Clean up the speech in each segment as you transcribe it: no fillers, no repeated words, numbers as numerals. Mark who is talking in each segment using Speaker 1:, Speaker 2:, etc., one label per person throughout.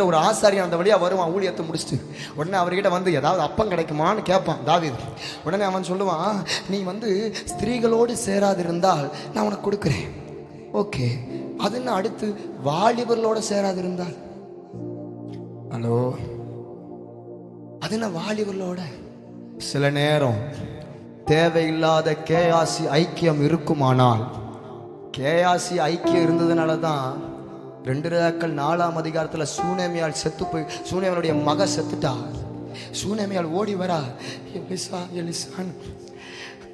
Speaker 1: ஒரு ஆசாரியன் அந்த வழியாக வருவான் ஊழியத்தை முடிச்சுட்டு. உடனே அவர்கிட்ட வந்து ஏதாவது அப்பம் கிடைக்குமான்னு கேட்பான் தாவீது. உடனே அவன் சொல்லுவான், நீ வந்து ஸ்திரீகளோடு சேராதிருந்தால் நான் உனக்கு கொடுக்குறேன். ஓகே, அதுன்னு அடுத்து வாலிபர்களோடு சேராதிருந்தால், ஹலோ, அது என்ன வாலிபர்களோட? சில நேரம் தேவையில்லாத கேயாசி ஐக்கியம் இருக்குமானால், கேயாசி ஐக்கியம் இருந்ததுனால தான் 2 ராக்கள் 4ஆம் அதிகாரத்தில் சூனேமியால் செத்து போய் சூனேமியாளுடைய மக செத்துட்டா. சூனேமியால் ஓடி வரா, எலிசா எலிசான்.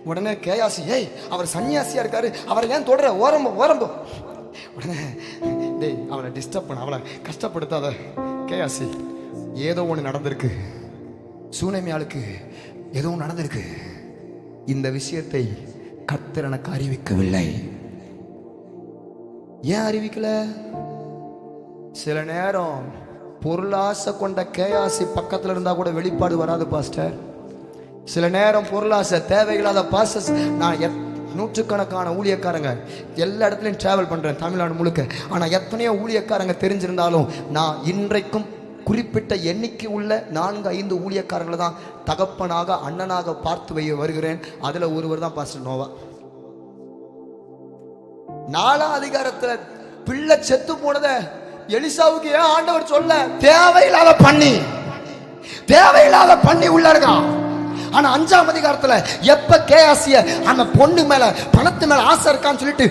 Speaker 1: உடனே கேயாசி, ஏய் அவர் சன்னியாசியா இருக்காரு, அவரை ஏன் தொடர, ஓரம்போ. உடனே டேய் அவளை டிஸ்டர்ப் பண்ண, அவளை கஷ்டப்படுத்தாத கேயாசி. ஏதோ ஒன்று நடந்திருக்கு, சூனேமியாளுக்கு ஏதோ ஒன்று நடந்திருக்கு. இந்த விஷயத்தை கர்த்தர் எனக்கு அறிவிக்கவில்லை. ஏன் அறிவிக்கல? சில நேரம் பொருளாசை கொண்ட கேயாசி பக்கத்தில் இருந்தா கூட வெளிப்பாடு வராது பாஸ்டர். சில நேரம் பொருளாசை தேவையில்லாத பாஸ்டர்ஸ். நான் நூற்றுக்கணக்கான ஊழியக்காரங்க எல்லா இடத்துலையும் டிராவல் பண்றேன் தமிழ்நாடு முழுக்க. ஆனா எத்தனையோ ஊழியக்காரங்க தெரிஞ்சிருந்தாலும் நான் இன்றைக்கும் குறிப்பிட்ட எண்ணிக்கை உள்ள 4-5 ஊழியக்காரங்களை தான் தகப்பனாக அண்ணனாக பார்த்து வருகிறேன். அதுல ஒருவர் தான் பாஸ்டர் நோவா. 4ஆம் அதிகாரத்துல பிள்ளை செத்து போனத எலிசாவுக்கு ஏன் ஆண்டவர் சொல்ல? தேவையில்லாத பண்ணி உள்ள இருக்கான். ஆனா 5ஆம் அதிகாரத்துல எப்ப கேயாசிய அந்த பொண்ணு மேல பணத்து மேல ஆசை இருக்கான்னு சொல்லிட்டு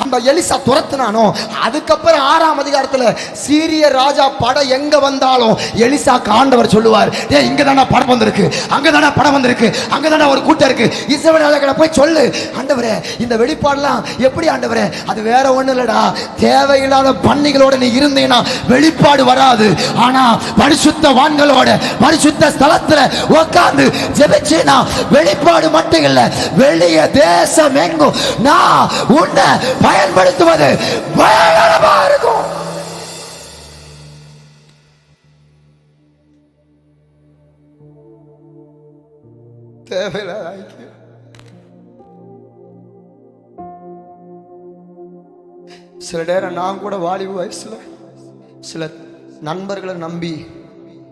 Speaker 1: அந்த எலிசா துரத்துனானோ, அதுக்கப்புறம் 6ஆம் அதிகாரத்துல சீரிய ராஜா படம் எங்க வந்தாலும் எலிசாக்கு ஆண்டவர் சொல்லுவார், ஏ இங்க தானே படம் வந்திருக்கு, அங்கதானே படம் வந்திருக்கு, அங்கதானே ஒரு கூட்டம் இருக்கு, இஸ்ரவேல் ராஜாக்களை போய் சொல்லு. ஆண்டவரே இந்த வெளிப்பாடுலாம் எப்படி ஆண்டவரே? அது வேற ஒண்ணு இல்லடா, தேவையில்லாத பண்ணிகளோட நீ இருந்தீங்கன்னா வெளிப்பாடு வராது. ஆனா பரிசுத்தவான்களோட பரிசுத்த ஸ்தலத்துல உட்கார்ந்து ஜெபிச்சேனா வெளிப்பாடு மட்டும் இல்ல, வெளிய தேசம் எங்கும் நான் உன்னை பயன்படுத்துவது பயங்கரமா இருக்கும். தேவையில்லை. சில நேரம் நான் கூட வாலிப வயசுல சில நண்பர்களை நம்பி,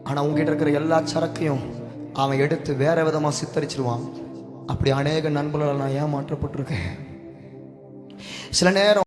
Speaker 1: ஆனா உங்ககிட்ட இருக்கிற எல்லா சரக்கையும் அவன் எடுத்து வேற விதமா சித்தரிச்சிருவான். அப்படி அநேக நண்பர்களால் நான் ஏமாற்றப்பட்டிருக்கேன். சில நேரம்